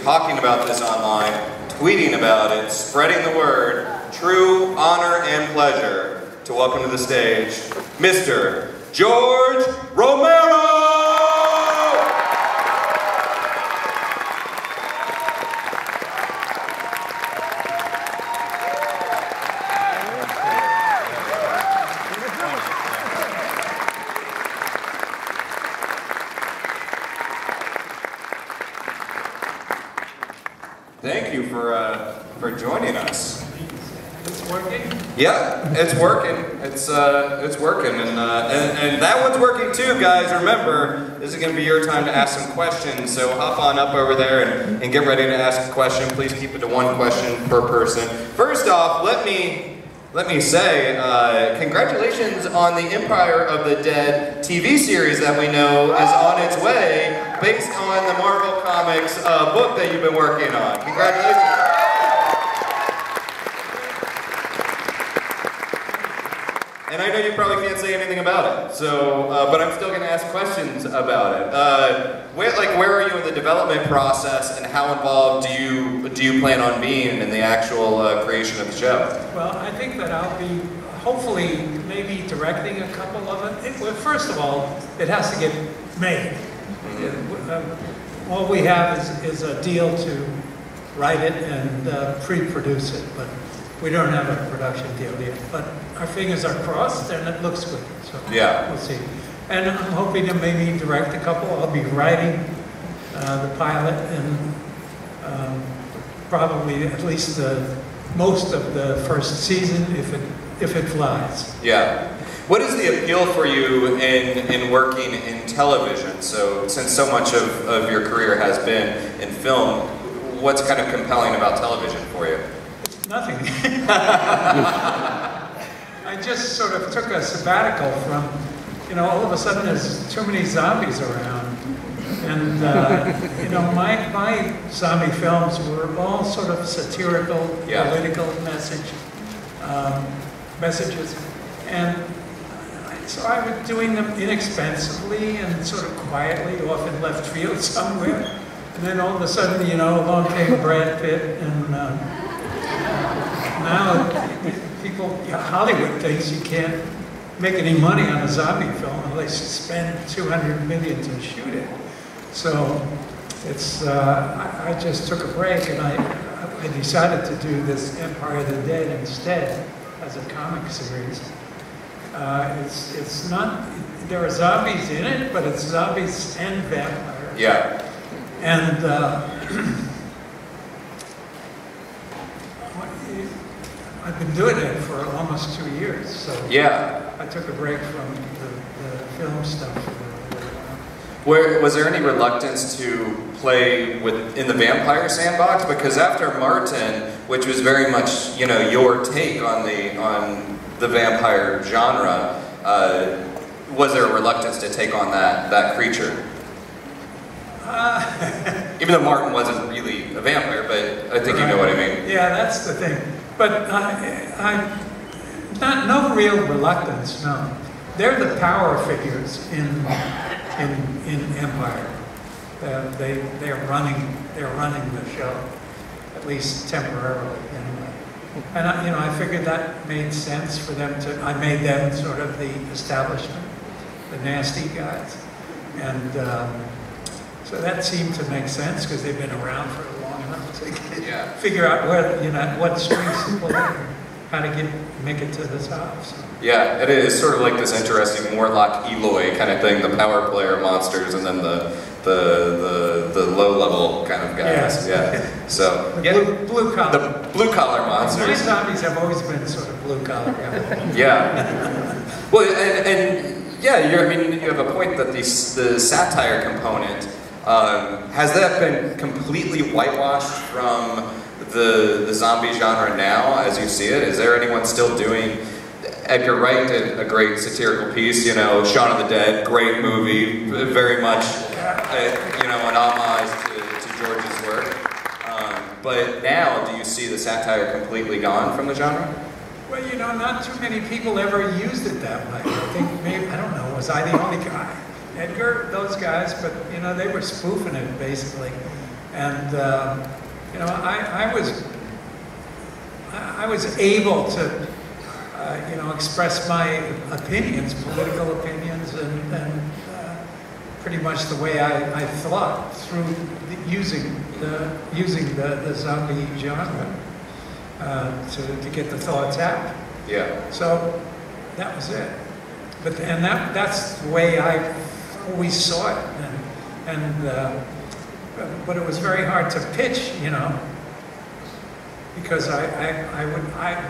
talking about this online, tweeting about it, spreading the word. True honor and pleasure to welcome to the stage, Mr. George Romero! Thank you for joining us. It's working? Yeah, it's working. It's working, and that one's working too, guys. Remember, this is going to be your time to ask some questions. So hop on up over there and get ready to ask a question. Please keep it to one question per person. First off, let me say congratulations on the Empire of the Dead TV series that we know is on its way, based on the Marvel Comics book that you've been working on. Congratulations. And I know you probably can't say anything about it, so but I'm still going to ask questions about it. Where are you in the development process, and how involved do you plan on being in the actual creation of the show? Well, I think that I'll be hopefully maybe directing a couple of it. Well, first of all, it has to get made. All we have is a deal to write it and pre-produce it, but we don't have a production deal yet. But our fingers are crossed, and it looks good. So yeah, we'll see. And I'm hoping to maybe direct a couple. I'll be writing the pilot and probably at least most of the first season if it flies. Yeah. What is the appeal for you in working in television? So since so much of your career has been in film, what's kind of compelling about television for you? Nothing. I just sort of took a sabbatical from, all of a sudden there's too many zombies around. And, my zombie films were all sort of satirical, political messages. And so I was doing them inexpensively and sort of quietly, off in left field somewhere. And then all of a sudden, along came Brad Pitt, and now Hollywood thinks you can't make any money on a zombie film unless you spend $200 million to shoot it. So it's I just took a break, and I decided to do this Empire of the Dead instead as a comic series. It's not, there are zombies in it, but it's zombies and vampires. Yeah. And I've been doing it for almost 2 years, so yeah, I took a break from the film stuff for a little Was while. there any reluctance to play in the vampire sandbox? Because after Martin, which was very much your take on the vampire genre, was there a reluctance to take on that creature? Even though Martin wasn't really a vampire, but I think you know what I mean. Yeah, that's the thing. But no real reluctance. No, they're the power figures in Empire. They're running the show, at least temporarily anyway. And I figured that made sense for them to. I made them sort of the establishment, the nasty guys, and so that seemed to make sense because they've been around for long enough to figure out where what strings to pull and how to make it to the top. So. Yeah, it is sort of like this interesting Morlock Eloy kind of thing, the power player monsters, and then the low level kind of guys. Yeah. So blue collar. The blue collar monsters. My zombies have always been sort of blue collar guys. Yeah. Well, and yeah, you have a point that the satire component has that been completely whitewashed from the zombie genre now, as you see it? Is there anyone still doing? Edgar Wright did a great satirical piece, Shaun of the Dead, great movie, very much, an homage to George's work. But now, do you see the satire completely gone from the genre? Well, not too many people ever used it that way. I think maybe, I don't know, was I the only guy? Edgar, those guys, but they were spoofing it basically. And you know, I was able to you know, express my opinions, political opinions, and pretty much the way I thought through using the zombie genre to get the thoughts out. Yeah. So that was it. But that's the way I always saw it, but it was very hard to pitch, you know, because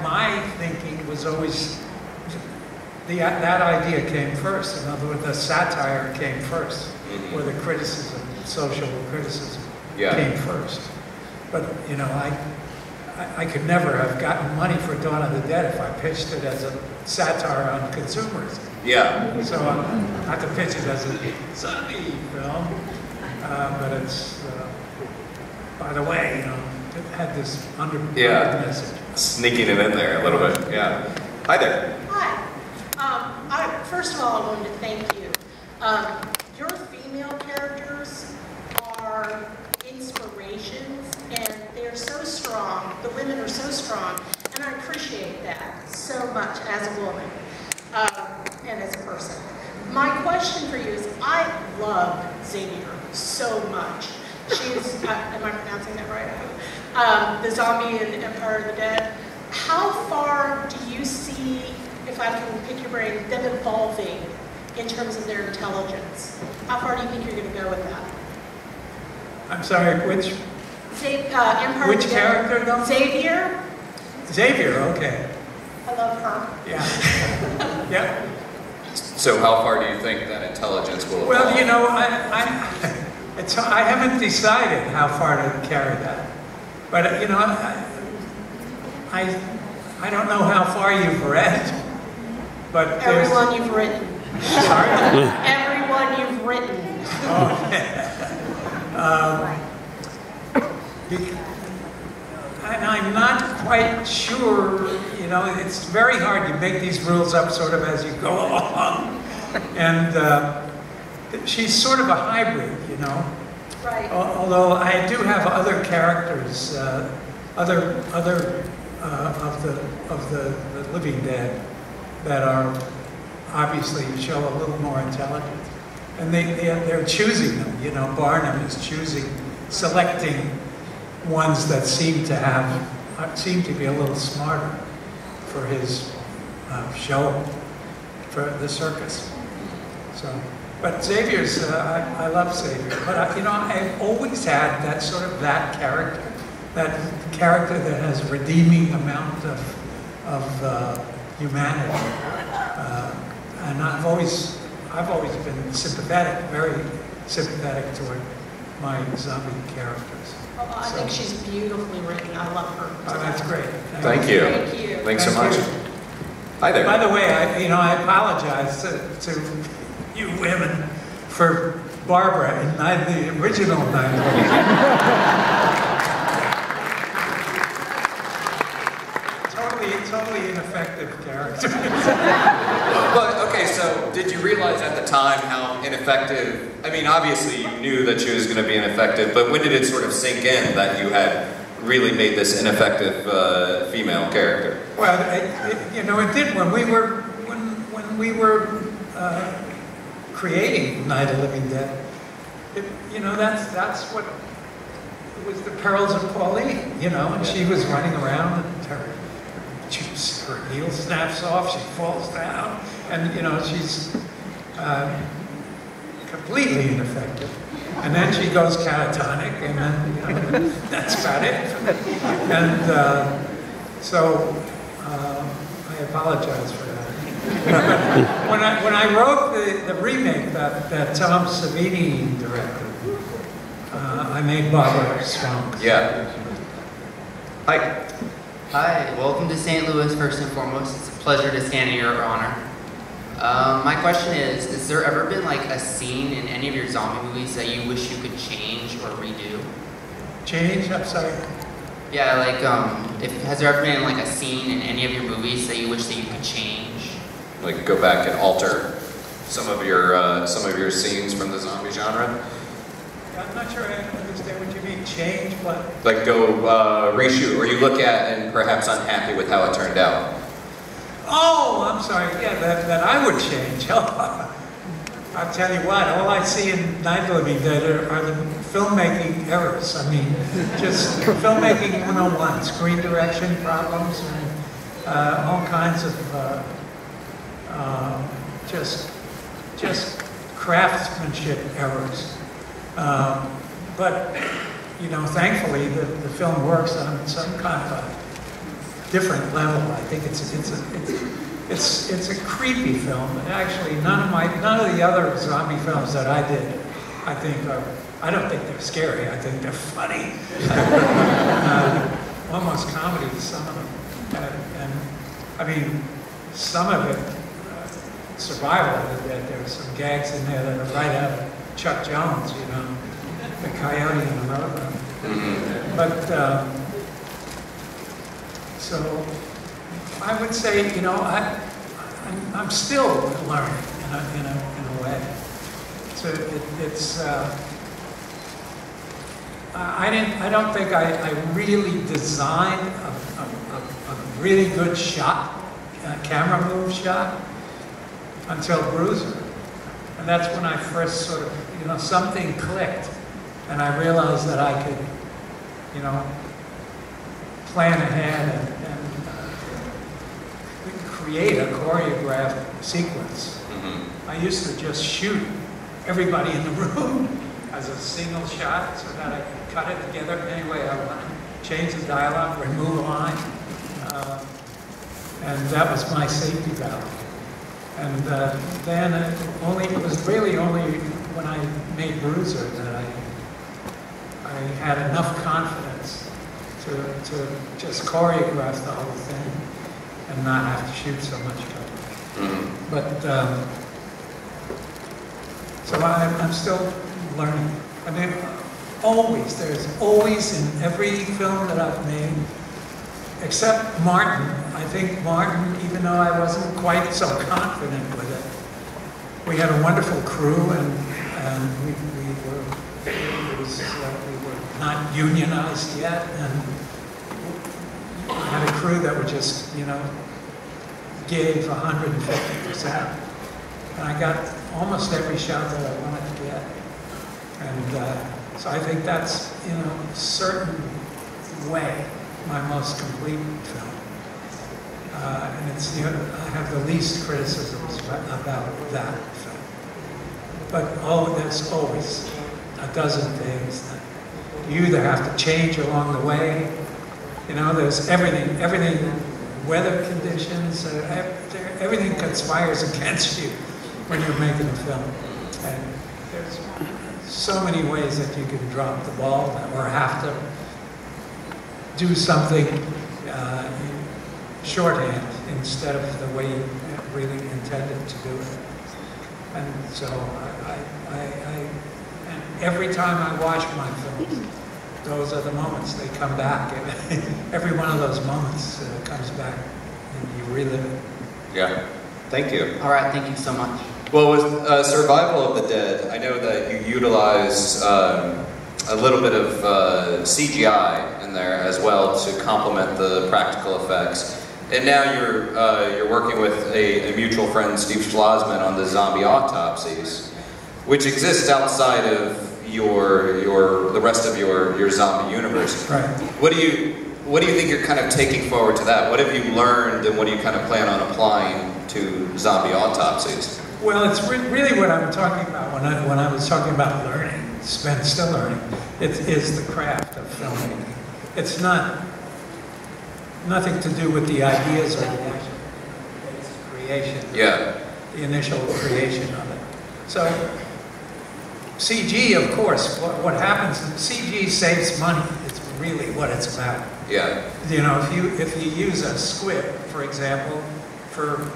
my thinking was always that idea came first. In other words, the satire came first, or the criticism, social criticism, came first. But you know, I could never have gotten money for Dawn of the Dead if I pitched it as a satire on consumerism. Yeah. So I have to pitch it as a zombie film, but it's, by the way, you know, it had this message. Sneaking it in there a little bit, yeah. Hi there. Hi. First of all, I wanted to thank you. Your female characters are inspirations, and they're so strong. The women are so strong, and I appreciate that so much as a woman and as a person. My question for you is, I love Xavier so much. She's, am I pronouncing that right? The zombie in Empire of the Dead. How far do you see, if I can pick your brain, them evolving in terms of their intelligence? How far do you think you're going to go with that? I'm sorry, which Empire which of the Dead. character though? Xavier. Xavier, okay. I love her. Yeah. Yeah. So how far do you think that intelligence will evolve? Well, you know, I haven't decided how far to carry that. But, you know, I don't know how far you've read, but there's... Everyone you've written. Sorry? Everyone you've written. And I'm not quite sure, you know, it's very hard. You make these rules up sort of as you go along. And she's sort of a hybrid, you know. Right. Although I do have other characters, other of the living dead that are obviously show a little more intelligence, and they're choosing them. You know, Barnum is selecting ones that seem to be a little smarter for his show, for the circus. So. But Xavier's, I love Xavier. But you know, I've always had that sort of that character that has a redeeming amount of humanity, and I've always been sympathetic, very sympathetic toward my zombie characters. Oh, I think she's beautifully written. I love her. Oh, that's great. Thank you. Thank you. Thanks so much. Hi there. By the way, I apologize to you women for Barbara in the original 9/11. Totally ineffective character. But okay, so did you realize at the time how ineffective? I mean, obviously you knew that she was going to be ineffective, but when did it sort of sink in that you had really made this ineffective female character? Well, you know, it did when we were creating Night of the Living Dead. You know, that's what it was, the perils of Pauline. You know, and she was running around and her heel snaps off, she falls down, and you know, she's completely ineffective. And then she goes catatonic, and then, you know, that's about it. And so I apologize for that. when I wrote the remake that Tom Savini directed, I made Barbara Swank. Yeah. Hi. Hi, welcome to St. Louis first and foremost. It's a pleasure to stand in your honor. My question is there ever been like a scene in any of your zombie movies that you wish you could change or redo? Change? I'm sorry. Yeah, like has there ever been like a scene in any of your movies that you wish that you could change? Like go back and alter some of your scenes from the zombie genre? I'm not sure I understand what you mean. Change what? Like go reshoot, or you look at and perhaps unhappy with how it turned out. Oh, I'm sorry. Yeah, that I would change. I'll tell you what, all I see in Night of the Living Dead are the filmmaking errors. I mean, just filmmaking 101, screen direction problems, and all kinds of just craftsmanship errors. But, you know, thankfully the film works on some kind of a different level. I think it's a creepy film. Actually, none of the other zombie films that I did, I think I don't think they're scary. I think they're funny, almost comedy. Some of them, and I mean, some of it, Survival of the Dead. There's some gags in there that are right out of Chuck Jones. You know, the coyote and the road. But so. I would say, you know, I'm still learning in a way. So I don't think I really designed a really good shot, a camera move shot, until Bruiser, and that's when I first sort of, you know, something clicked, and I realized that I could, you know, plan ahead and create a choreographed sequence. I used to just shoot everybody in the room as a single shot so that I could cut it together any way I wanted, change the dialogue, remove a line, and that was my safety valve. And then it was really only when I made Bruiser that I had enough confidence to just choreograph the whole thing and not have to shoot so much cover. But, so I'm still learning. I mean, there's always in every film that I've made, except Martin. I think Martin, even though I wasn't quite so confident with it, we had a wonderful crew, and we were not unionized yet, and I had a crew that would just, you know, gave 150%. And I got almost every shot that I wanted to get. And so I think that's, in a certain way, my most complete film. And it's, you know, I have the least criticisms about that film. But there's always a dozen things that you either have to change along the way. You know, there's everything, weather conditions, everything conspires against you when you're making a film. And there's so many ways that you can drop the ball or have to do something in shorthand instead of the way you really intended to do it. And so and every time I watch my films, those are the moments, they come back. Every one of those moments comes back and you relive it. Yeah, thank you. All right, thank you so much. Well, with Survival of the Dead, I know that you utilized a little bit of CGI in there as well to complement the practical effects. And now you're working with a mutual friend, Steve Schlossman, on the zombie autopsies, which exists outside of the rest of your zombie universe. Right. What do you think you're kind of taking forward to that? What have you learned, and what do you kind of plan on applying to zombie autopsies? Well, it's really what I'm talking about when I was talking about learning, still learning. It is the craft of filmmaking. It's nothing to do with the ideas or the action. It's creation. Yeah. The initial creation of it. So CG, of course, what happens, CG saves money. It's really what it's about. Yeah. You know, if you use a squib, for example, for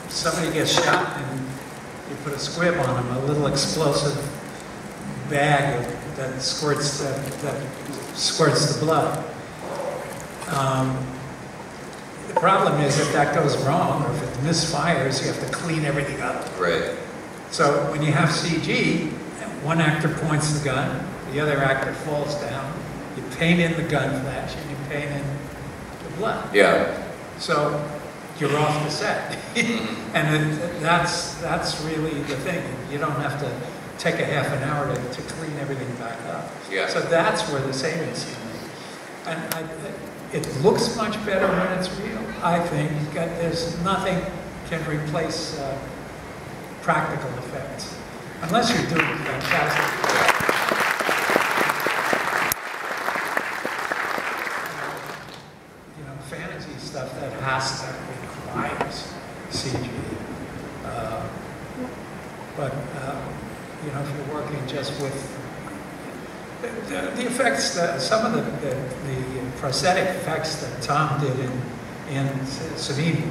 somebody gets shot and you put a squib on them, a little explosive bag that squirts the blood. The problem is if that goes wrong or if it misfires, you have to clean everything up. Right. So when you have CG, one actor points the gun, the other actor falls down, you paint in the gun flash, and you paint in the blood. Yeah. So you're off the set. And that's really the thing. You don't have to take a half an hour to clean everything back up. Yeah. So that's where the savings come in. And it looks much better when it's real, I think. There's nothing can replace practical effects. Unless you're doing fantastic. You know, fantasy stuff that requires CG. But you know, if you're working just with the effects, some of the prosthetic effects that Tom did in Savini,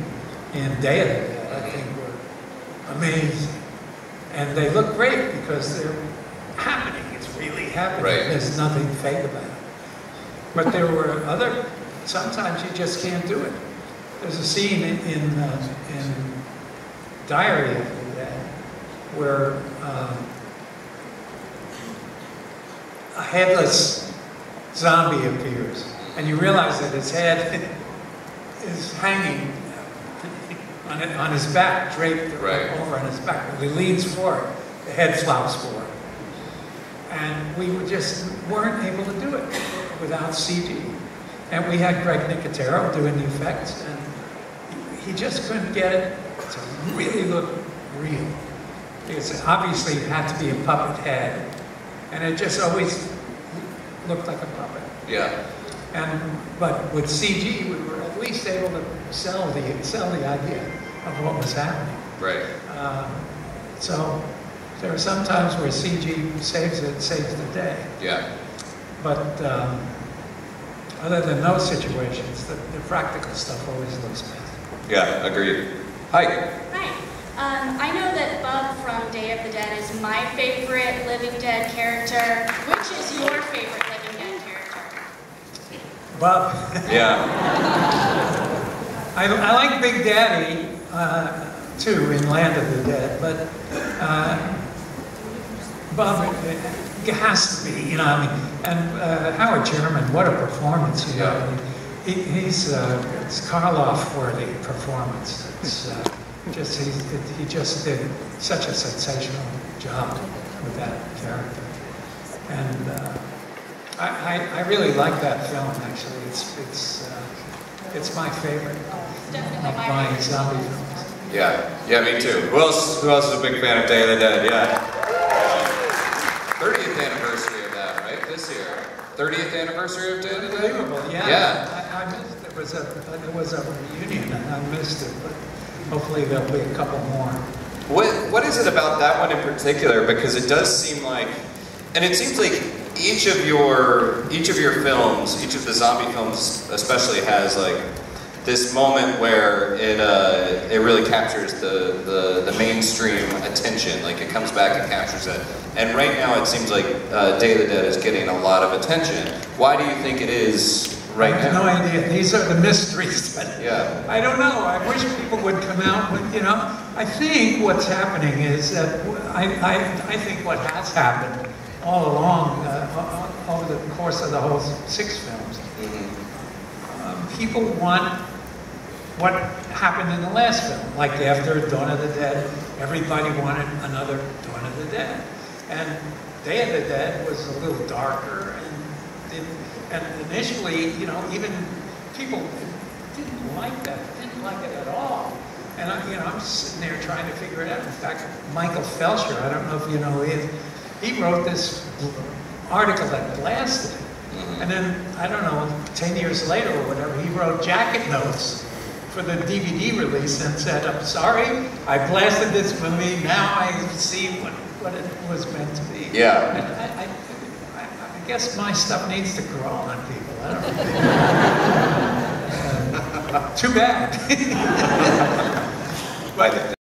in Day of the Dead, I think were amazing. And they look great because they're happening. It's really happening. Right. There's nothing fake about it. But there were sometimes you just can't do it. There's a scene in Diary of the Dead where a headless zombie appears, and you realize that his head is hanging on his back, draped over on his back. When he leans forward, the head flops forward. And we weren't able to do it without CG. And we had Greg Nicotero doing the effects, and he just couldn't get it to really look real. Because obviously it had to be a puppet head, and it just always looked like a puppet. Yeah. But with CG, we were at least able to sell the idea of what was happening. Right. So there are some times where CG saves the day. Yeah. But other than those situations, the practical stuff always looks best. Yeah, agreed. Hi. Hi. I know that Bub from Day of the Dead is my favorite Living Dead character. Which is your favorite Living Dead character? Bub. Yeah. I like Big Daddy, too, in Land of the Dead, but Bub, it has to be, you know, I mean, and Howard German, what a performance, you know. Yeah. It's Karloff-worthy performance. It's he just did such a sensational job with that character. And I really like that film, actually. It's my favorite Definitely of my my favorite. zombie films. Yeah. Yeah, me too. Who else is a big fan of Day of the Dead? Yeah. 30th anniversary of that, right? This year. 30th anniversary of Day of the Dead? Unbelievable, yeah. Yeah. I missed it. There was a reunion, and I missed it, but hopefully there'll be a couple more. What is it about that one in particular? Because it does seem like, and it seems like each of your films, each of the zombie films especially, has like this moment where it really captures the mainstream attention. Like it comes back and captures it. And right now it seems like Day of the Dead is getting a lot of attention. Why do you think it is right now? I have no idea. These are the mysteries. But Yeah. I don't know. I wish people would come out with, you know. I think what's happening is that I think what has happened all along over the course of the whole 6 films, people want what happened in the last film. Like after Dawn of the Dead, everybody wanted another Dawn of the Dead. And Day of the Dead was a little darker, and initially, you know, even people didn't like it at all. And I'm sitting there trying to figure it out. In fact, Michael Felsher, I don't know if you know who he is, he wrote this article that blasted it. And then, I don't know, 10 years later or whatever, he wrote jacket notes for the DVD release and said, I'm sorry, I blasted this movie, now I see what it was meant to be. Yeah. And I guess my stuff needs to grow on people, I don't know. Too bad. But